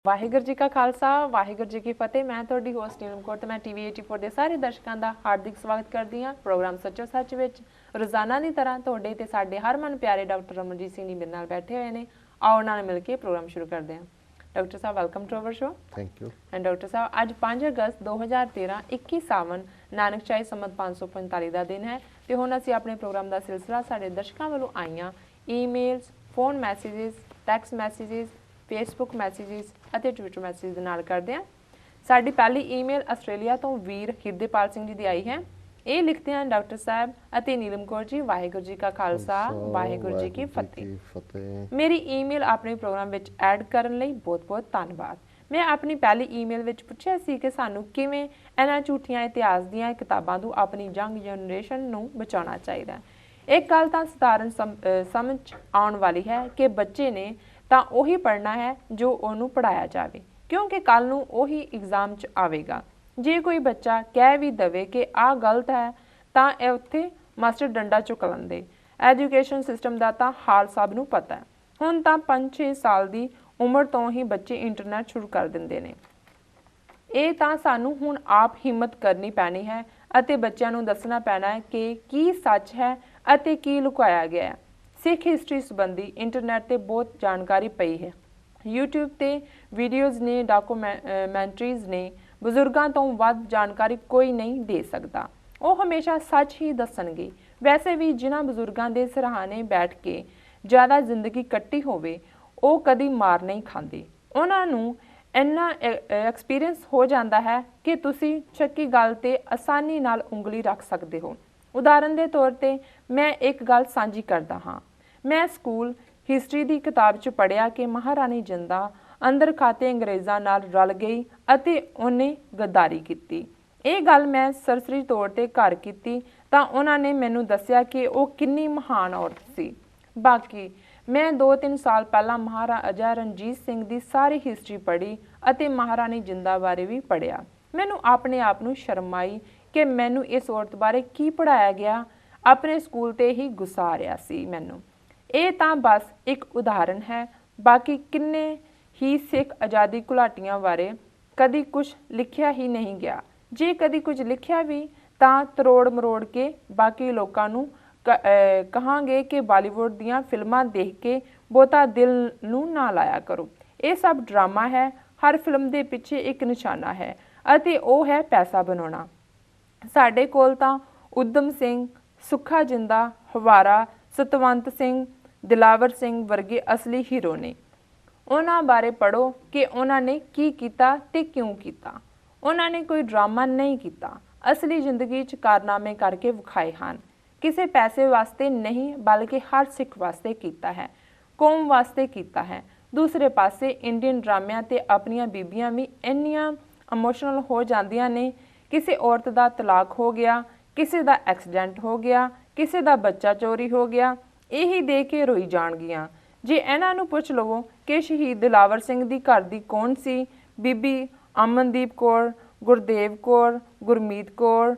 ਵਾਹਿਗੁਰੂ ਜੀ ਕਾ ਖਾਲਸਾ ਵਾਹਿਗੁਰੂ ਜੀ ਕੀ ਫਤਿਹ। ਮੈਂ ਤੁਹਾਡੀ ਹੋਸਟ ਨੀਲਮ ਕੌਰ ਤੇ ਮੈਂ ਟੀਵੀ 84 ਦੇ ਸਾਰੇ ਦਰਸ਼ਕਾਂ ਦਾ ਹਾਰਦਿਕ ਸਵਾਗਤ ਕਰਦੀ ਹਾਂ ਪ੍ਰੋਗਰਾਮ ਸੱਚੋ ਸੱਚ ਵਿੱਚ। ਰੋਜ਼ਾਨਾ ਦੀ ਤਰ੍ਹਾਂ ਤੁਹਾਡੇ ਤੇ ਸਾਡੇ ਹਰਮਨ ਪਿਆਰੇ ਡਾਕਟਰ ਰਮਨਜੀਤ ਸਿੰਘ ਜੀ ਮੇਰੇ ਨਾਲ ਬੈਠੇ ਹੋਏ ਨੇ। ਆਓ ਉਹਨਾਂ ਨਾਲ ਮਿਲ ਕੇ ਪ੍ਰੋਗਰਾਮ ਸ਼ੁਰੂ ਕਰਦੇ ਹਾਂ। ਡਾਕਟਰ ਸਾਹਿਬ welcome to our show. Thank you. And doctor ਸਾਹਿਬ ਅੱਜ 5 ਅਗਸਤ 2013 21 ਸਾਵਨ ਨਾਨਕ ਚਾਹੀ ਸੰਮਤ 545 ਦਾ ਦਿਨ ਹੈ ਤੇ ਹੁਣ ਅਸੀਂ ਆਪਣੇ ਪ੍ਰੋਗਰਾਮ ਦਾ ਸਿਲਸਿਲਾ ਸਾਡੇ ਦਰਸ਼ਕਾਂ ਵੱਲੋਂ ਆਈਆਂ emails, phone messages, text messages, Facebook messages ਅਤੇ ਟਵਿੱਟਰ ਮੈਸੇਜ ਦੇ ਨਾਲ ਕਰਦੇ ਹਾਂ। ਸਾਡੀ ਪਹਿਲੀ ਈਮੇਲ ਆਸਟ੍ਰੇਲੀਆ ਤੋਂ ਵੀਰ ਹਿਰਦੇਪਾਲ ਸਿੰਘ ਜੀ ਦੀ ਆਈ ਹੈ। ਇਹ ਲਿਖਦੇ ਹਨ, ਡਾਕਟਰ ਸਾਹਿਬ ਅਤੇ ਨੀਲਮ ਕੌਰ ਜੀ, ਵਾਹਿਗੁਰੂ ਜੀ ਕਾ ਖਾਲਸਾ ਵਾਹਿਗੁਰੂ ਜੀ ਕੀ ਫਤਿਹ। ਮੇਰੀ ਈਮੇਲ ਆਪਣੇ ਪ੍ਰੋਗਰਾਮ ਵਿੱਚ ਐਡ ਕਰਨ ਲਈ ਬਹੁਤ-ਬਹੁਤ ਧੰਨਵਾਦ। ਮੈਂ ਆਪਣੀ ਪਹਿਲੀ ਈਮੇਲ ਵਿੱਚ ਪੁੱਛਿਆ ਸੀ ਕਿ ਸਾਨੂੰ ਕਿਵੇਂ ਇਹਨਾਂ ਝੂਠੀਆਂ ਇਤਿਹਾਸ ਦੀਆਂ ਕਿਤਾਬਾਂ ਤੋਂ ਆਪਣੀ ਯੰਗ ਜਨਰੇਸ਼ਨ ਨੂੰ ਬਚਾਉਣਾ ਚਾਹੀਦਾ ਹੈ। ਇੱਕ ਗੱਲ ਤਾਂ ਸਧਾਰਨ ਸਮਝ ਆਉਣ ਵਾਲੀ ਹੈ ਕਿ ਬੱਚੇ ਨੇ ਤਾਂ ਉਹੀ ਪੜ੍ਹਨਾ ਹੈ ਜੋ ਉਹਨੂੰ ਪੜ੍ਹਾਇਆ ਜਾਵੇ, ਕਿਉਂਕਿ ਕੱਲ ਨੂੰ ਉਹੀ ਐਗਜ਼ਾਮ 'ਚ ਆਵੇਗਾ। ਜੇ ਕੋਈ ਬੱਚਾ ਕਹਿ ਵੀ ਦੇਵੇ ਕਿ ਆਹ ਗਲਤ ਹੈ ਤਾਂ ਇਹ ਉੱਥੇ ਮਾਸਟਰ ਡੰਡਾ ਚੁੱਕ ਲੈਂਦੇ। ਐਜੂਕੇਸ਼ਨ ਸਿਸਟਮ ਦਾ ਤਾਂ ਹਾਲ ਸਭ ਨੂੰ ਪਤਾ ਹੈ। ਹੁਣ ਤਾਂ 5-6 ਸਾਲ ਦੀ ਉਮਰ ਤੋਂ ਹੀ ਬੱਚੇ ਇੰਟਰਨੈਟ ਸ਼ੁਰੂ ਕਰ ਦਿੰਦੇ ਨੇ। ਇਹ ਤਾਂ ਸਾਨੂੰ ਹੁਣ ਆਪ ਹਿੰਮਤ ਕਰਨੀ ਪੈਣੀ ਹੈ ਅਤੇ ਬੱਚਿਆਂ ਨੂੰ ਦੱਸਣਾ ਪੈਣਾ ਹੈ ਕਿ ਕੀ ਸੱਚ ਹੈ ਅਤੇ ਕੀ ਲੁਕਾਇਆ ਗਿਆ ਹੈ। ਸਿੱਖ ਹਿਸਟਰੀ ਸੰਬੰਧੀ ਇੰਟਰਨੈਟ 'ਤੇ ਬਹੁਤ ਜਾਣਕਾਰੀ ਪਈ ਹੈ। YouTube 'ਤੇ ਵੀਡੀਓਜ਼ ਨੇ, ਡਾਕੂਮੈਂਟਰੀਜ਼ ਨੇ। ਬਜ਼ੁਰਗਾਂ ਤੋਂ ਵੱਧ ਜਾਣਕਾਰੀ ਕੋਈ ਨਹੀਂ ਦੇ ਸਕਦਾ। ਉਹ ਹਮੇਸ਼ਾ ਸੱਚ ਹੀ ਦੱਸਣਗੇ। ਵੈਸੇ ਵੀ ਜਿਨ੍ਹਾਂ ਬਜ਼ੁਰਗਾਂ ਦੇ ਸਿਰਹਾਣੇ ਬੈਠ ਕੇ ਜ਼ਿਆਦਾ ਜ਼ਿੰਦਗੀ ਕੱਟੀ ਹੋਵੇ ਉਹ ਕਦੀ ਮਾਰ ਨਹੀਂ ਖਾਂਦੇ। ਉਹਨਾਂ ਨੂੰ ਇੰਨਾ ਐਕਸਪੀਰੀਅੰਸ ਹੋ ਜਾਂਦਾ ਹੈ ਕਿ ਤੁਸੀਂ ਸ਼ੱਕੀ ਗੱਲ 'ਤੇ ਆਸਾਨੀ ਨਾਲ ਉਂਗਲੀ ਰੱਖ ਸਕਦੇ ਹੋ। ਉਦਾਹਰਨ ਦੇ ਤੌਰ 'ਤੇ ਮੈਂ ਇੱਕ ਗੱਲ ਸਾਂਝੀ ਕਰਦਾ ਹਾਂ। ਮੈਂ ਸਕੂਲ ਹਿਸਟਰੀ ਦੀ ਕਿਤਾਬ 'ਚ ਪੜ੍ਹਿਆ ਕਿ ਮਹਾਰਾਣੀ ਜਿੰਦਾ ਅੰਦਰ ਖਾਤੇ ਅੰਗਰੇਜ਼ਾਂ ਨਾਲ ਰਲ ਗਈ ਅਤੇ ਉਹਨੇ ਗੱਦਾਰੀ ਕੀਤੀ। ਇਹ ਗੱਲ ਮੈਂ ਸਰਸਰੀ ਤੌਰ 'ਤੇ ਘਰ ਕੀਤੀ ਤਾਂ ਉਹਨਾਂ ਨੇ ਮੈਨੂੰ ਦੱਸਿਆ ਕਿ ਉਹ ਕਿੰਨੀ ਮਹਾਨ ਔਰਤ ਸੀ। ਬਾਕੀ ਮੈਂ 2-3 ਸਾਲ ਪਹਿਲਾਂ ਮਹਾਰਾਜਾ ਰਣਜੀਤ ਸਿੰਘ ਦੀ ਸਾਰੀ ਹਿਸਟਰੀ ਪੜ੍ਹੀ ਅਤੇ ਮਹਾਰਾਣੀ ਜਿੰਦਾ ਬਾਰੇ ਵੀ ਪੜ੍ਹਿਆ। ਮੈਨੂੰ ਆਪਣੇ ਆਪ ਨੂੰ ਸ਼ਰਮ ਆਈ ਕਿ ਮੈਨੂੰ ਇਸ ਔਰਤ ਬਾਰੇ ਕੀ ਪੜ੍ਹਾਇਆ ਗਿਆ। ਆਪਣੇ ਸਕੂਲ 'ਤੇ ਹੀ ਗੁੱਸਾ ਆ ਰਿਹਾ ਸੀ ਮੈਨੂੰ। ਇਹ ਤਾਂ ਬਸ ਇੱਕ ਉਦਾਹਰਨ ਹੈ। ਬਾਕੀ ਕਿੰਨੇ ਹੀ ਸਿੱਖ ਆਜ਼ਾਦੀ ਘੁਲਾਟੀਆਂ ਬਾਰੇ ਕਦੀ ਕੁਝ ਲਿਖਿਆ ਹੀ ਨਹੀਂ ਗਿਆ। ਜੇ ਕਦੀ ਕੁਝ ਲਿਖਿਆ ਵੀ ਤਾਂ ਤਰੋੜ ਮਰੋੜ ਕੇ ਬਾਕੀ ਲੋਕਾਂ ਨੂੰ ਕਹਾਂਗੇ ਕਿ ਬਾਲੀਵੁੱਡ ਦੀਆਂ ਫਿਲਮਾਂ ਦੇਖ ਕੇ ਬਹੁਤਾ ਦਿਲ ਨੂੰ ਨਾ ਲਾਇਆ ਕਰੋ। ਇਹ ਸਭ ਡਰਾਮਾ ਹੈ। ਹਰ ਫਿਲਮ ਦੇ ਪਿੱਛੇ ਇੱਕ ਨਿਸ਼ਾਨਾ ਹੈ ਅਤੇ ਉਹ ਹੈ ਪੈਸਾ ਬਣਾਉਣਾ। ਸਾਡੇ ਕੋਲ ਤਾਂ ਊਧਮ ਸਿੰਘ, ਸੁੱਖਾ ਜਿੰਦਾ, ਹਵਾਰਾ, ਸਤਵੰਤ ਸਿੰਘ, ਦਿਲਾਵਰ ਸਿੰਘ ਵਰਗੇ ਅਸਲੀ ਹੀਰੋ ਨੇ। ਉਹਨਾਂ ਬਾਰੇ ਪੜ੍ਹੋ ਕਿ ਉਹਨਾਂ ਨੇ ਕੀ ਕੀਤਾ ਤੇ ਕਿਉਂ ਕੀਤਾ। ਉਹਨਾਂ ਨੇ ਕੋਈ ਡਰਾਮਾ ਨਹੀਂ ਕੀਤਾ। ਅਸਲੀ ਜ਼ਿੰਦਗੀ 'ਚ ਕਾਰਨਾਮੇ ਕਰਕੇ ਵਿਖਾਏ ਹਨ। ਕਿਸੇ ਪੈਸੇ ਵਾਸਤੇ ਨਹੀਂ ਬਲਕਿ ਹਰ ਸਿੱਖ ਵਾਸਤੇ ਕੀਤਾ ਹੈ, ਕੌਮ ਵਾਸਤੇ ਕੀਤਾ ਹੈ। ਦੂਸਰੇ ਪਾਸੇ ਇੰਡੀਅਨ ਡਰਾਮਿਆਂ 'ਤੇ ਆਪਣੀਆਂ ਬੀਬੀਆਂ ਵੀ ਇੰਨੀਆਂ ਇਮੋਸ਼ਨਲ ਹੋ ਜਾਂਦੀਆਂ ਨੇ। ਕਿਸੇ ਔਰਤ ਦਾ ਤਲਾਕ ਹੋ ਗਿਆ, ਕਿਸੇ ਦਾ ਐਕਸੀਡੈਂਟ ਹੋ ਗਿਆ, ਕਿਸੇ ਦਾ ਬੱਚਾ ਚੋਰੀ ਹੋ ਗਿਆ, ਇਹੀ ਦੇ ਕੇ ਰੋਈ ਜਾਣਗੀਆਂ। ਜੇ ਇਹਨਾਂ ਨੂੰ ਪੁੱਛ ਲਵੋ ਕਿ ਸ਼ਹੀਦ ਦਿਲਾਵਰ ਸਿੰਘ ਦੀ ਘਰ ਦੀ ਕੌਣ ਸੀ, ਬੀਬੀ ਅਮਨਦੀਪ ਕੌਰ, ਗੁਰਦੇਵ ਕੌਰ, ਗੁਰਮੀਤ ਕੌਰ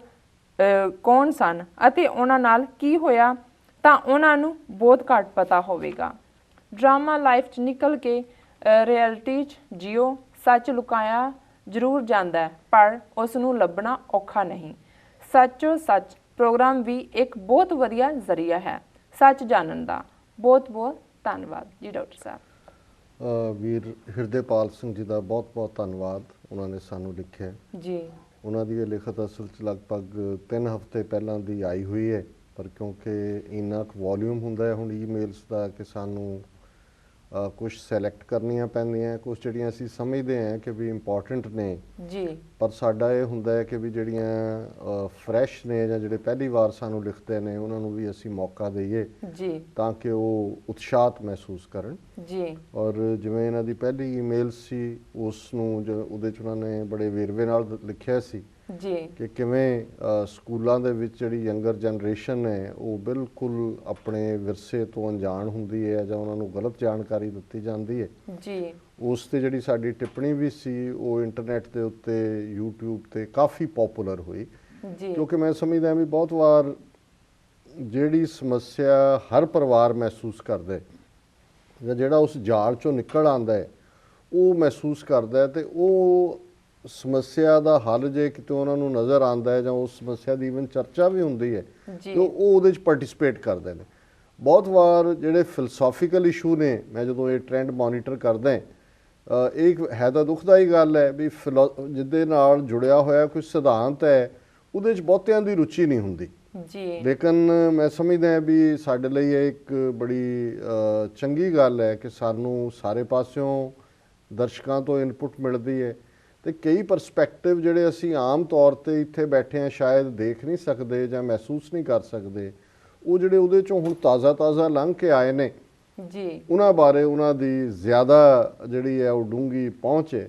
ਕੌਣ ਸਨ ਅਤੇ ਉਹਨਾਂ ਨਾਲ ਕੀ ਹੋਇਆ, ਤਾਂ ਉਹਨਾਂ ਨੂੰ ਬਹੁਤ ਘੱਟ ਪਤਾ ਹੋਵੇਗਾ। ਡਰਾਮਾ ਲਾਈਫ 'ਚ ਨਿਕਲ ਕੇ ਰਿਐਲਿਟੀ 'ਚ ਜੀਓ। ਸੱਚ ਲੁਕਾਇਆ ਜ਼ਰੂਰ ਜਾਂਦਾ ਪਰ ਉਸ ਨੂੰ ਲੱਭਣਾ ਔਖਾ ਨਹੀਂ। ਸੱਚੋ ਸੱਚ ਪ੍ਰੋਗਰਾਮ ਵੀ ਇੱਕ ਬਹੁਤ ਵਧੀਆ ਜ਼ਰੀਆ ਹੈ ਸੱਚ ਜਾਣਨ ਦਾ। ਬਹੁਤ-ਬਹੁਤ ਧੰਨਵਾਦ ਜੀ ਡਾਕਟਰ ਸਾਹਿਬ। ਵੀਰ ਹਿਰਦੇਪਾਲ ਸਿੰਘ ਜੀ ਦਾ ਬਹੁਤ-ਬਹੁਤ ਧੰਨਵਾਦ। ਉਹਨਾਂ ਨੇ ਸਾਨੂੰ ਲਿਖਿਆ ਜੀ। ਉਹਨਾਂ ਦੀ ਇਹ ਲਿਖਤ ਅਸਲ 'ਚ ਲਗਭਗ 3 ਹਫ਼ਤੇ ਪਹਿਲਾਂ ਦੀ ਆਈ ਹੋਈ ਹੈ, ਪਰ ਕਿਉਂਕਿ ਇੰਨਾ ਕੁ ਵੋਲੀਊਮ ਹੁੰਦਾ ਹੈ ਹੁਣ ਈਮੇਲਸ ਦਾ ਕਿ ਸਾਨੂੰ ਕੁਛ ਸੈਲੈਕਟ ਕਰਨੀਆਂ ਪੈਂਦੀਆਂ, ਕੁਛ ਜਿਹੜੀਆਂ ਅਸੀਂ ਸਮਝਦੇ ਹਾਂ ਕਿ ਵੀ ਇੰਪੋਰਟੈਂਟ ਨੇ ਜੀ, ਪਰ ਸਾਡਾ ਇਹ ਹੁੰਦਾ ਹੈ ਕਿ ਵੀ ਜਿਹੜੀਆਂ ਫਰੈਸ਼ ਨੇ ਜਾਂ ਜਿਹੜੇ ਪਹਿਲੀ ਵਾਰ ਸਾਨੂੰ ਲਿਖਦੇ ਨੇ ਉਹਨਾਂ ਨੂੰ ਵੀ ਅਸੀਂ ਮੌਕਾ ਦਈਏ ਜੀ, ਤਾਂ ਕਿ ਉਹ ਉਤਸ਼ਾਹਤ ਮਹਿਸੂਸ ਕਰਨ ਜੀ। ਔਰ ਜਿਵੇਂ ਇਹਨਾਂ ਦੀ ਪਹਿਲੀ ਈਮੇਲ ਸੀ ਉਸ ਨੂੰ ਉਹਦੇ 'ਚ ਉਹਨਾਂ ਨੇ ਬੜੇ ਵੇਰਵੇ ਨਾਲ ਲਿਖਿਆ ਸੀ ਜੀ ਕਿ ਕਿਵੇਂ ਸਕੂਲਾਂ ਦੇ ਵਿੱਚ ਜਿਹੜੀ ਯੰਗਰ ਜਨਰੇਸ਼ਨ ਹੈ ਉਹ ਬਿਲਕੁਲ ਆਪਣੇ ਵਿਰਸੇ ਤੋਂ ਅਣਜਾਣ ਹੁੰਦੀ ਹੈ ਜਾਂ ਉਹਨਾਂ ਨੂੰ ਗਲਤ ਜਾਣਕਾਰੀ ਦਿੱਤੀ ਜਾਂਦੀ ਹੈ ਜੀ। ਉਸ 'ਤੇ ਜਿਹੜੀ ਸਾਡੀ ਟਿੱਪਣੀ ਵੀ ਸੀ ਉਹ ਇੰਟਰਨੈਟ ਦੇ ਉੱਤੇ YouTube 'ਤੇ ਕਾਫੀ ਪੋਪੂਲਰ ਹੋਈ ਜੀ, ਕਿਉਂਕਿ ਮੈਂ ਸਮਝਦਾ ਵੀ ਬਹੁਤ ਵਾਰ ਜਿਹੜੀ ਸਮੱਸਿਆ ਹਰ ਪਰਿਵਾਰ ਮਹਿਸੂਸ ਕਰਦਾ ਜਾਂ ਜਿਹੜਾ ਉਸ ਜਾਲ 'ਚੋਂ ਨਿਕਲ ਆਉਂਦਾ ਹੈ ਉਹ ਮਹਿਸੂਸ ਕਰਦਾ ਹੈ ਤੇ ਉਹ ਸਮੱਸਿਆ ਦਾ ਹੱਲ ਜੇ ਕਿਤੇ ਉਹਨਾਂ ਨੂੰ ਨਜ਼ਰ ਆਉਂਦਾ ਹੈ ਜਾਂ ਉਸ ਸਮੱਸਿਆ ਦੀ ਇਵਨ ਚਰਚਾ ਵੀ ਹੁੰਦੀ ਹੈ ਤੇ ਉਹ ਉਹਦੇ 'ਚ ਪਾਰਟਿਸਿਪੇਟ ਕਰਦੇ ਨੇ। ਬਹੁਤ ਵਾਰ ਜਿਹੜੇ ਫਿਲਸੋਫੀਕਲ ਇਸ਼ੂ ਨੇ, ਮੈਂ ਜਦੋਂ ਇਹ ਟ੍ਰੈਂਡ ਮੋਨੀਟਰ ਕਰਦਾ ਇਹ ਹੈ ਤਾਂ ਦੁਖਦਾਈ ਗੱਲ ਹੈ ਵੀ ਜਿਹਦੇ ਨਾਲ ਜੁੜਿਆ ਹੋਇਆ ਕੋਈ ਸਿਧਾਂਤ ਹੈ ਉਹਦੇ 'ਚ ਬਹੁਤਿਆਂ ਦੀ ਰੁਚੀ ਨਹੀਂ ਹੁੰਦੀ ਜੀ। ਲੇਕਿਨ ਮੈਂ ਸਮਝਦਾ ਵੀ ਸਾਡੇ ਲਈ ਇਹ ਇੱਕ ਬੜੀ ਚੰਗੀ ਗੱਲ ਹੈ ਕਿ ਸਾਨੂੰ ਸਾਰੇ ਪਾਸਿਓਂ ਦਰਸ਼ਕਾਂ ਤੋਂ ਇਨਪੁਟ ਮਿਲਦੀ ਹੈ ਤੇ ਕਈ ਪਰਸਪੈਕਟਿਵ ਜਿਹੜੇ ਅਸੀਂ ਆਮ ਤੌਰ ਤੇ ਇੱਥੇ ਬੈਠੇ ਆ ਸ਼ਾਇਦ ਦੇਖ ਨਹੀਂ ਸਕਦੇ ਜਾਂ ਮਹਿਸੂਸ ਨਹੀਂ ਕਰ ਸਕਦੇ, ਉਹ ਜਿਹੜੇ ਉਹਦੇ ਚੋਂ ਹੁਣ ਤਾਜ਼ਾ ਲੰਘ ਕੇ ਆਏ ਨੇ ਜੀ, ਉਹਨਾਂ ਬਾਰੇ ਉਹਨਾਂ ਦੀ ਜ਼ਿਆਦਾ ਜਿਹੜੀ ਹੈ ਉਹ ਡੂੰਘੀ ਪਹੁੰਚ ਹੈ।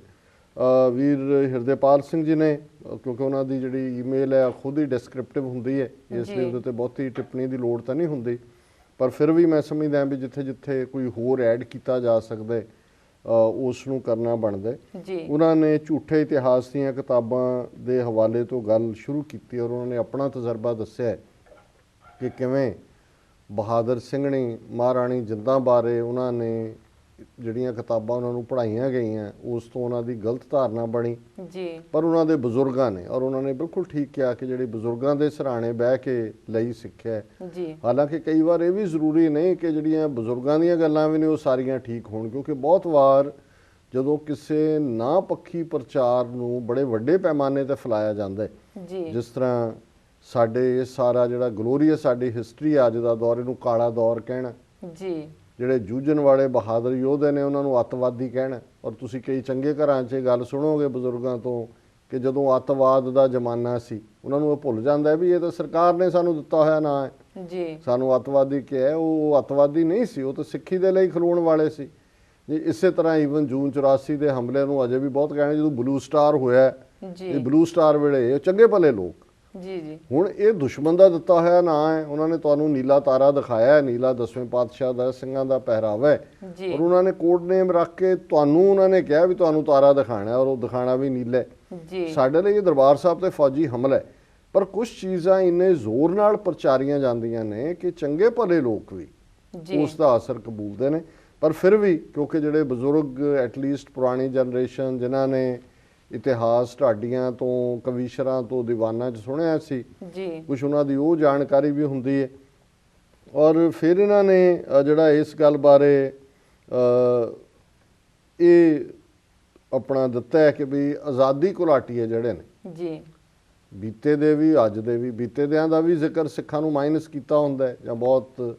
ਵੀਰ ਹਿਰਦੇਪਾਲ ਸਿੰਘ ਜੀ ਨੇ, ਕਿਉਂਕਿ ਉਹਨਾਂ ਦੀ ਜਿਹੜੀ ਈਮੇਲ ਹੈ ਖੁਦ ਹੀ ਡਿਸਕ੍ਰਿਪਟਿਵ ਹੁੰਦੀ ਹੈ, ਇਸ ਲਈ ਉਹਦੇ ਤੇ ਬਹੁਤੀ ਟਿੱਪਣੀ ਦੀ ਲੋੜ ਤਾਂ ਨਹੀਂ ਹੁੰਦੀ, ਪਰ ਫਿਰ ਵੀ ਮੈਂ ਸਮਝਦਾ ਵੀ ਜਿੱਥੇ ਜਿੱਥੇ ਕੋਈ ਹੋਰ ਐਡ ਕੀਤਾ ਜਾ ਸਕਦਾ ਉਸ ਨੂੰ ਕਰਨਾ ਬਣਦਾ ਜੀ। ਉਹਨਾਂ ਨੇ ਝੂਠੇ ਇਤਿਹਾਸ ਦੀਆਂ ਕਿਤਾਬਾਂ ਦੇ ਹਵਾਲੇ ਤੋਂ ਗੱਲ ਸ਼ੁਰੂ ਕੀਤੀ ਔਰ ਉਹਨਾਂ ਨੇ ਆਪਣਾ ਤਜਰਬਾ ਦੱਸਿਆ ਕਿ ਕਿਵੇਂ ਬਹਾਦਰ ਸਿੰਘਣੀ ਮਹਾਰਾਣੀ ਜਿੰਦਾਂ ਬਾਰੇ ਉਹਨਾਂ ਨੇ ਜਿਹੜੀਆਂ ਕਿਤਾਬਾਂ ਉਹਨਾਂ ਨੂੰ ਪੜ੍ਹਾਈਆਂ ਗਈਆਂ ਉਸ ਤੋਂ ਉਹਨਾਂ ਦੀ ਗਲਤ ਧਾਰਨਾ ਬਣੀ ਜੀ, ਪਰ ਉਹਨਾਂ ਦੇ ਬਜ਼ੁਰਗਾਂ ਨੇ, ਔਰ ਉਹਨਾਂ ਨੇ ਬਿਲਕੁਲ ਠੀਕ ਕਿਹਾ ਕਿ ਜਿਹੜੀ ਬਜ਼ੁਰਗਾਂ ਦੇ ਸਿਰਹਾਣੇ ਬਹਿ ਕੇ ਲਈ ਸਿੱਖਿਆ ਜੀ। ਹਾਲਾਂਕਿ ਕਈ ਵਾਰ ਇਹ ਵੀ ਜ਼ਰੂਰੀ ਨਹੀਂ ਕਿ ਜਿਹੜੀਆਂ ਬਜ਼ੁਰਗਾਂ ਦੀਆਂ ਗੱਲਾਂ ਵੀ ਨੇ ਉਹ ਸਾਰੀਆਂ ਠੀਕ ਹੋਣ, ਕਿਉਂਕਿ ਬਹੁਤ ਵਾਰ ਜਦੋਂ ਕਿਸੇ ਨਾ ਪੱਖੀ ਪ੍ਰਚਾਰ ਨੂੰ ਬੜੇ ਵੱਡੇ ਪੈਮਾਨੇ ਤੇ ਫੈਲਾਇਆ ਜਾਂਦਾ ਹੈ ਜੀ, ਜਿਸ ਤਰ੍ਹਾਂ ਸਾਡੇ ਇਹ ਸਾਰਾ ਜਿਹੜਾ ਗਲੋਰੀਅਸ ਸਾਡੀ ਹਿਸਟਰੀ ਅੱਜ ਦਾ ਦੌਰ, ਇਹਨੂੰ ਕਾਲਾ ਦੌਰ ਕਹਿਣਾ ਜੀ, ਜਿਹੜੇ ਜੂਝਣ ਵਾਲੇ ਬਹਾਦਰ ਯੋਧੇ ਨੇ ਉਹਨਾਂ ਨੂੰ ਅੱਤਵਾਦੀ ਕਹਿਣਾ, ਔਰ ਤੁਸੀਂ ਕਈ ਚੰਗੇ ਘਰਾਂ 'ਚ ਗੱਲ ਸੁਣੋਗੇ ਬਜ਼ੁਰਗਾਂ ਤੋਂ ਕਿ ਜਦੋਂ ਅੱਤਵਾਦ ਦਾ ਜ਼ਮਾਨਾ ਸੀ ਉਹਨਾਂ ਨੂੰ ਇਹ ਭੁੱਲ ਜਾਂਦਾ ਵੀ ਇਹ ਤਾਂ ਸਰਕਾਰ ਨੇ ਸਾਨੂੰ ਦਿੱਤਾ ਹੋਇਆ ਨਾਂ ਹੈ ਜੀ, ਸਾਨੂੰ ਅੱਤਵਾਦੀ ਕਿਹਾ। ਉਹ ਅੱਤਵਾਦੀ ਨਹੀਂ ਸੀ, ਉਹ ਤਾਂ ਸਿੱਖੀ ਦੇ ਲਈ ਖਲੋਣ ਵਾਲੇ ਸੀ ਜੀ। ਇਸੇ ਤਰ੍ਹਾਂ ਈਵਨ ਜੂਨ 84 ਦੇ ਹਮਲੇ ਨੂੰ ਅਜੇ ਵੀ ਬਹੁਤ ਕਹਿਣਾ, ਜਦੋਂ ਬਲੂ ਸਟਾਰ ਹੋਇਆ ਜੀ, ਇਹ ਬਲੂ ਸਟਾਰ ਵੇਲੇ ਇਹ ਚੰਗੇ ਭਲੇ ਲੋਕ ਜੀ, ਹੁਣ ਇਹ ਦੁਸ਼ਮਣ ਦਾ ਦਿੱਤਾ ਹੋਇਆ ਨਾਂ ਹੈ। ਉਹਨਾਂ ਨੇ ਤੁਹਾਨੂੰ ਨੀਲਾ ਤਾਰਾ ਦਿਖਾਇਆ, ਨੀਲਾ 10ਵੇਂ ਪਾਤਸ਼ਾਹ ਦਾ ਸਿੰਘਾਂ ਦਾ ਪਹਿਰਾਵਾ ਹੈ, ਔਰ ਉਹਨਾਂ ਨੇ ਕੋਡ ਨੇਮ ਰੱਖ ਕੇ ਤੁਹਾਨੂੰ ਉਹਨਾਂ ਨੇ ਕਿਹਾ ਵੀ ਤੁਹਾਨੂੰ ਤਾਰਾ ਦਿਖਾਣਾ, ਔਰ ਉਹ ਦਿਖਾਣਾ ਵੀ ਨੀਲਾ ਜੀ। ਸਾਡੇ ਲਈ ਇਹ ਦਰਬਾਰ ਸਾਹਿਬ ਤੇ ਫੌਜੀ ਹਮਲਾ ਹੈ, ਪਰ ਕੁਝ ਚੀਜ਼ਾਂ ਇੰਨੇ ਜ਼ੋਰ ਨਾਲ ਪ੍ਰਚਾਰੀਆਂ ਜਾਂਦੀਆਂ ਨੇ ਕਿ ਚੰਗੇ ਭਲੇ ਲੋਕ ਵੀ ਉਸ ਦਾ ਅਸਰ ਕਬੂਲਦੇ ਨੇ। ਪਰ ਫਿਰ ਵੀ ਕਿਉਂਕਿ ਜਿਹੜੇ ਬਜ਼ੁਰਗ ਐਟਲੀਸਟ ਪੁਰਾਣੀ ਜਨਰੇਸ਼ਨ ਜਿਨ੍ਹਾਂ ਨੇ ਇਤਿਹਾਸ ਢਾਡੀਆਂ ਤੋਂ, ਕਵੀਸ਼ਰਾਂ ਤੋਂ, ਦੀਵਾਨਾਂ 'ਚ ਸੁਣਿਆ ਸੀ ਜੀ, ਕੁਛ ਉਹਨਾਂ ਦੀ ਉਹ ਜਾਣਕਾਰੀ ਵੀ ਹੁੰਦੀ ਹੈ। ਔਰ ਫਿਰ ਇਹਨਾਂ ਨੇ ਜਿਹੜਾ ਇਸ ਗੱਲ ਬਾਰੇ ਇਹ ਆਪਣਾ ਦਿੱਤਾ ਹੈ ਕਿ ਵੀ ਆਜ਼ਾਦੀ ਘੁਲਾਟੀਏ ਜਿਹੜੇ ਨੇ ਜੀ, ਬੀਤੇ ਦੇ ਵੀ ਅੱਜ ਦੇ ਵੀ, ਬੀਤੇ ਦਿਆਂ ਦਾ ਵੀ ਜ਼ਿਕਰ ਸਿੱਖਾਂ ਨੂੰ ਮਾਈਨਸ ਕੀਤਾ ਹੁੰਦਾ ਹੈ ਜਾਂ ਬਹੁਤ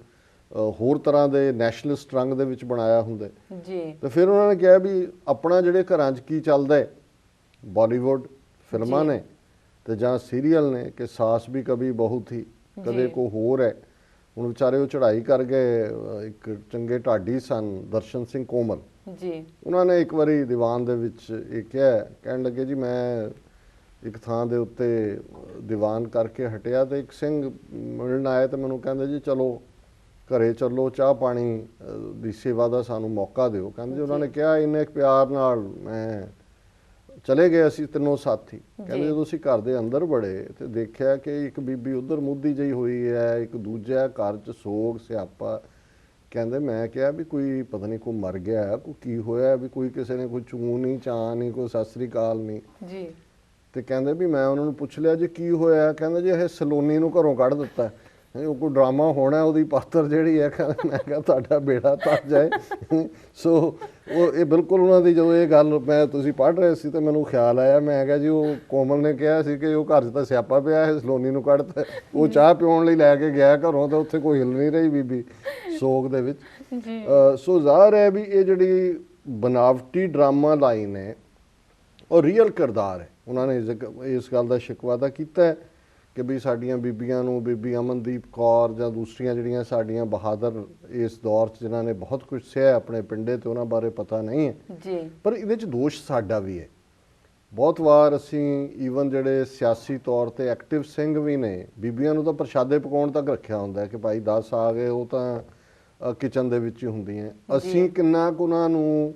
ਹੋਰ ਤਰ੍ਹਾਂ ਦੇ ਨੈਸ਼ਨਲਿਸਟ ਰੰਗ ਦੇ ਵਿੱਚ ਬਣਾਇਆ ਹੁੰਦਾ ਜੀ। ਤੇ ਫਿਰ ਉਹਨਾਂ ਨੇ ਕਿਹਾ ਵੀ ਆਪਣਾ ਜਿਹੜੇ ਘਰਾਂ 'ਚ ਕੀ ਚੱਲਦਾ ਹੈ, ਬਾਲੀਵੁੱਡ ਫਿਲਮਾਂ ਨੇ ਤੇ ਜਾਂ ਸੀਰੀਅਲ ਨੇ ਕਿ ਸਾਸ ਵੀ ਕभी ਬਹੂ ਥੀ, ਕਦੇ ਕੋ ਹੋਰ ਹੈ। ਹੁਣ ਵਿਚਾਰੇ ਉਹ ਚੜ੍ਹਾਈ ਕਰ ਗਏ, ਇੱਕ ਚੰਗੇ ਢਾਡੀ ਸਨ ਦਰਸ਼ਨ ਸਿੰਘ ਕੋਮਲ ਜੀ, ਉਹਨਾਂ ਨੇ ਇੱਕ ਵਾਰੀ ਦੀਵਾਨ ਦੇ ਵਿੱਚ ਇਹ ਕਿਹਾ, ਕਹਿਣ ਲੱਗੇ ਜੀ ਮੈਂ ਇੱਕ ਥਾਂ ਦੇ ਉੱਤੇ ਦੀਵਾਨ ਕਰਕੇ ਹਟਿਆ ਤੇ ਇੱਕ ਸਿੰਘ ਮਿਲਣ ਆਇਆ ਤੇ ਮੈਨੂੰ ਕਹਿੰਦੇ ਜੀ ਚਲੋ ਘਰੇ ਚੱਲੋ, ਚਾਹ ਪਾਣੀ ਦੀ ਸੇਵਾ ਦਾ ਸਾਨੂੰ ਮੌਕਾ ਦਿਓ। ਕਹਿੰਦੇ ਜੀ ਉਹਨਾਂ ਨੇ ਕਿਹਾ ਇੰਨੇ ਪਿਆਰ ਨਾਲ ਮੈਂ ਚਲੇ ਗਏ ਅਸੀਂ ਤਿੰਨੋਂ ਸਾਥੀ। ਕਹਿੰਦੇ ਜਦੋਂ ਅਸੀਂ ਘਰ ਦੇ ਅੰਦਰ ਵੜੇ ਤੇ ਦੇਖਿਆ ਕਿ ਇੱਕ ਬੀਬੀ ਉਧਰ ਮੁੱਦੀ ਜਿਹੀ ਹੋਈ ਹੈ, ਇੱਕ ਦੂਜਾ ਘਰ 'ਚ ਸੋਗ ਸਿਆਪਾ। ਕਹਿੰਦੇ ਮੈਂ ਕਿਹਾ ਵੀ ਕੋਈ ਪਤਾ ਨਹੀਂ ਕੋਈ ਮਰ ਗਿਆ, ਕੋਈ ਕੀ ਹੋਇਆ, ਵੀ ਕੋਈ ਕਿਸੇ ਨੇ ਕੋਈ ਚੂੰ ਨਹੀਂ, ਚਾਹ ਨਹੀਂ, ਕੋਈ ਸਤਿ ਸ੍ਰੀ ਅਕਾਲ ਨਹੀਂ ਜੀ। ਤੇ ਕਹਿੰਦੇ ਵੀ ਮੈਂ ਉਹਨਾਂ ਨੂੰ ਪੁੱਛ ਲਿਆ ਜੀ ਕੀ ਹੋਇਆ, ਕਹਿੰਦੇ ਜੀ ਇਹ ਸਲੋਨੀ ਨੂੰ ਘਰੋਂ ਕੱਢ ਦਿੱਤਾ, ਉਹ ਕੋਈ ਡਰਾਮਾ ਹੋਣਾ, ਉਹਦੀ ਪਾਤਰ ਜਿਹੜੀ ਹੈ। ਮੈਂ ਕਿਹਾ ਤੁਹਾਡਾ ਬੇੜਾ ਤਰ ਜਾਏ। ਸੋ ਉਹ ਇਹ ਬਿਲਕੁਲ ਉਹਨਾਂ ਦੀ ਜਦੋਂ ਇਹ ਗੱਲ ਮੈਂ ਤੁਸੀਂ ਪੜ੍ਹ ਰਹੇ ਸੀ ਤਾਂ ਮੈਨੂੰ ਖਿਆਲ ਆਇਆ, ਮੈਂ ਕਿਹਾ ਜੀ ਉਹ ਕੋਮਲ ਨੇ ਕਿਹਾ ਸੀ ਕਿ ਉਹ ਘਰ 'ਚ ਤਾਂ ਸਿਆਪਾ ਪਿਆ ਹੈ, ਸਲੋਨੀ ਨੂੰ ਕੱਢਤਾ। ਉਹ ਚਾਹ ਪਿਉਣ ਲਈ ਲੈ ਕੇ ਗਿਆ ਘਰੋਂ ਤਾਂ ਉੱਥੇ ਕੋਈ ਹਿੱਲ ਨਹੀਂ ਰਹੀ ਬੀਬੀ ਸੋਗ ਦੇ ਵਿੱਚ। ਸੋ ਜ਼ਾਹਰ ਹੈ ਵੀ ਇਹ ਜਿਹੜੀ ਬਨਾਵਟੀ ਡਰਾਮਾ ਲਾਈਨ ਹੈ ਉਹ ਰੀਅਲ ਕਿਰਦਾਰ ਹੈ। ਉਹਨਾਂ ਨੇ ਇਸ ਗੱਲ ਦਾ ਸ਼ਿਕਵਾ ਤਾਂ ਕੀਤਾ ਹੈ ਕਿ ਵੀ ਸਾਡੀਆਂ ਬੀਬੀਆਂ ਨੂੰ, ਬੀਬੀ ਅਮਨਦੀਪ ਕੌਰ ਜਾਂ ਦੂਸਰੀਆਂ ਜਿਹੜੀਆਂ ਸਾਡੀਆਂ ਬਹਾਦਰ ਇਸ ਦੌਰ 'ਚ ਜਿਨ੍ਹਾਂ ਨੇ ਬਹੁਤ ਕੁਝ ਸਹਿ ਆਪਣੇ ਪਿੰਡੇ ਤੇ ਉਹਨਾਂ ਬਾਰੇ ਪਤਾ ਨਹੀਂ ਹੈ ਜੀ, ਪਰ ਇਹਦੇ 'ਚ ਦੋਸ਼ ਸਾਡਾ ਵੀ ਹੈ। ਬਹੁਤ ਵਾਰ ਅਸੀਂ ਈਵਨ ਜਿਹੜੇ ਸਿਆਸੀ ਤੌਰ ਤੇ ਐਕਟਿਵ ਸਿੰਘ ਵੀ ਨੇ, ਬੀਬੀਆਂ ਨੂੰ ਤਾਂ ਪ੍ਰਸ਼ਾਦੇ ਪਕਾਉਣ ਤੱਕ ਰੱਖਿਆ ਹੁੰਦਾ ਕਿ ਭਾਈ 10 ਆ ਗਏ, ਉਹ ਤਾਂ ਕਿਚਨ ਦੇ ਵਿੱਚ ਹੀ ਹੁੰਦੀਆਂ। ਅਸੀਂ ਕਿੰਨਾ ਕੁ ਉਹਨਾਂ ਨੂੰ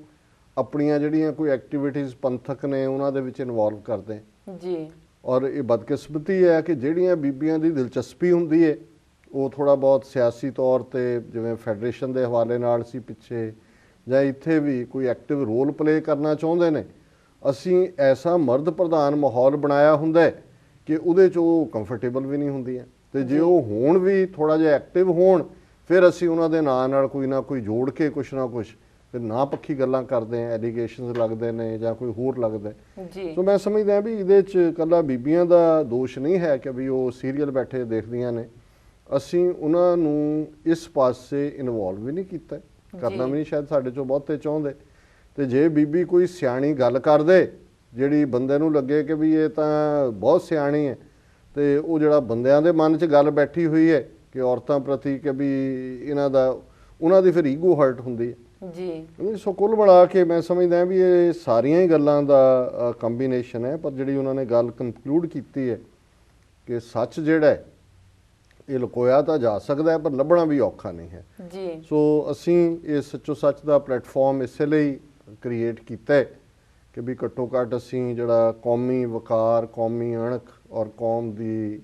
ਆਪਣੀਆਂ ਜਿਹੜੀਆਂ ਕੋਈ ਐਕਟੀਵਿਟੀਜ਼ ਪੰਥਕ ਨੇ ਉਹਨਾਂ ਦੇ ਵਿੱਚ ਇਨਵੋਲਵ ਕਰਦੇ ਜੀ। ਔਰ ਇਹ ਬਦਕਿਸਮਤੀ ਹੈ ਕਿ ਜਿਹੜੀਆਂ ਬੀਬੀਆਂ ਦੀ ਦਿਲਚਸਪੀ ਹੁੰਦੀ ਹੈ ਉਹ ਥੋੜ੍ਹਾ ਬਹੁਤ ਸਿਆਸੀ ਤੌਰ 'ਤੇ, ਜਿਵੇਂ ਫੈਡਰੇਸ਼ਨ ਦੇ ਹਵਾਲੇ ਨਾਲ ਸੀ ਪਿੱਛੇ ਜਾਂ ਇੱਥੇ ਵੀ ਕੋਈ ਐਕਟਿਵ ਰੋਲ ਪਲੇ ਕਰਨਾ ਚਾਹੁੰਦੇ ਨੇ, ਅਸੀਂ ਐਸਾ ਮਰਦ ਪ੍ਰਧਾਨ ਮਾਹੌਲ ਬਣਾਇਆ ਹੁੰਦਾ ਹੈ ਕਿ ਉਹਦੇ 'ਚ ਉਹ ਕੰਫਰਟੇਬਲ ਵੀ ਨਹੀਂ ਹੁੰਦੀਆਂ। ਤੇ ਜੇ ਉਹ ਹੋਣ ਵੀ ਥੋੜਾ ਜਿਹਾ ਐਕਟਿਵ ਹੋਣ, ਫਿਰ ਅਸੀਂ ਉਹਨਾਂ ਦੇ ਨਾਂ ਨਾਲ ਕੋਈ ਨਾ ਕੋਈ ਜੋੜ ਕੇ ਕੁਛ ਨਾ ਕੁਛ ਫਿਰ ਨਾ ਪੱਖੀ ਗੱਲਾਂ ਕਰਦੇ ਆ, ਐਲੀਗੇਸ਼ਨਸ ਲੱਗਦੇ ਨੇ ਜਾਂ ਕੋਈ ਹੋਰ ਲੱਗਦਾ ਜੀ। ਸੋ ਮੈਂ ਸਮਝਦਾ ਵੀ ਇਹਦੇ 'ਚ ਇਕੱਲਾ ਬੀਬੀਆਂ ਦਾ ਦੋਸ਼ ਨਹੀਂ ਹੈ ਕਿ ਵੀ ਉਹ ਸੀਰੀਅਲ ਬੈਠੇ ਦੇਖਦੀਆਂ ਨੇ, ਅਸੀਂ ਉਹਨਾਂ ਨੂੰ ਇਸ ਪਾਸੇ ਇਨਵੋਲਵ ਵੀ ਨਹੀਂ ਕੀਤਾ, ਕਰਨਾ ਵੀ ਨਹੀਂ ਸ਼ਾਇਦ ਸਾਡੇ 'ਚੋਂ ਬਹੁਤੇ ਚਾਹੁੰਦੇ। ਤੇ ਜੇ ਬੀਬੀ ਕੋਈ ਸਿਆਣੀ ਗੱਲ ਕਰਦੇ ਜਿਹੜੀ ਬੰਦੇ ਨੂੰ ਲੱਗੇ ਕਿ ਵੀ ਇਹ ਤਾਂ ਬਹੁਤ ਸਿਆਣੀ ਹੈ, ਤੇ ਉਹ ਜਿਹੜਾ ਬੰਦਿਆਂ ਦੇ ਮਨ 'ਚ ਗੱਲ ਬੈਠੀ ਹੋਈ ਹੈ ਕਿ ਔਰਤਾਂ ਪ੍ਰਤੀ ਕਿ ਵੀ ਇਹਨਾਂ ਦਾ, ਉਹਨਾਂ ਦੀ ਫਿਰ ਈਗੋ ਹਰਟ ਹੁੰਦੀ ਹੈ ਜੀ। ਸੋ ਕੁੱਲ ਮਿਲਾ ਕੇ ਮੈਂ ਸਮਝਦਾ ਵੀ ਇਹ ਸਾਰੀਆਂ ਹੀ ਗੱਲਾਂ ਦਾ ਕੰਬੀਨੇਸ਼ਨ ਹੈ। ਪਰ ਜਿਹੜੀ ਉਹਨਾਂ ਨੇ ਗੱਲ ਕੰਕਲੂਡ ਕੀਤੀ ਹੈ ਕਿ ਸੱਚ ਜਿਹੜਾ ਹੈ ਇਹ ਲੁਕੋਇਆ ਤਾਂ ਜਾ ਸਕਦਾ ਹੈ ਪਰ ਲੱਭਣਾ ਵੀ ਔਖਾ ਨਹੀਂ ਹੈ ਜੀ। ਸੋ ਅਸੀਂ ਇਹ ਸੱਚੋ ਸੱਚ ਦਾ ਪਲੇਟਫਾਰਮ ਇਸੇ ਲਈ ਕ੍ਰੀਏਟ ਕੀਤਾ ਹੈ ਕਿ ਵੀ ਘੱਟੋ ਘੱਟ ਅਸੀਂ ਜਿਹੜਾ ਕੌਮੀ ਵਕਾਰ, ਕੌਮੀ ਅਣਖ ਔਰ ਕੌਮ ਦੀ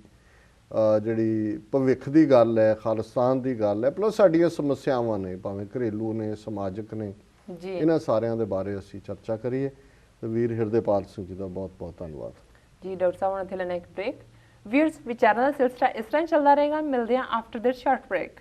ਜਿਹੜੀ ਭਵਿੱਖ ਦੀ ਗੱਲ ਹੈ, ਖਾਲਿਸਤਾਨ ਦੀ ਗੱਲ ਹੈ, ਪਲੱਸ ਸਾਡੀਆਂ ਸਮੱਸਿਆਵਾਂ ਨੇ, ਭਾਵੇਂ ਘਰੇਲੂ ਨੇ, ਸਮਾਜਿਕ ਨੇ, ਇਹਨਾਂ ਸਾਰਿਆਂ ਦੇ ਬਾਰੇ ਅਸੀਂ ਚਰਚਾ ਕਰੀਏ। ਤੇ ਵੀਰ ਹਿਰਦੇਪਾਲ ਸਿੰਘ ਜੀ ਦਾ ਬਹੁਤ ਬਹੁਤ ਧੰਨਵਾਦ ਜੀ। ਡਾਕਟਰ ਸਾਹਿਬ ਹੁਣ ਇੱਥੇ ਲੈਣਾ ਇੱਕ ਬ੍ਰੇਕ। ਵੀਅਰਸ, ਵਿਚਾਰਾਂ ਦਾ ਸਿਲਸਿਲਾ ਇਸ ਤਰ੍ਹਾਂ ਚੱਲਦਾ ਰਹੇਗਾ। ਮਿਲਦੇ ਹਾਂ ਆਫਟਰ ਦਿਸ ਸ਼ਾਰਟ ਬ੍ਰੇਕ।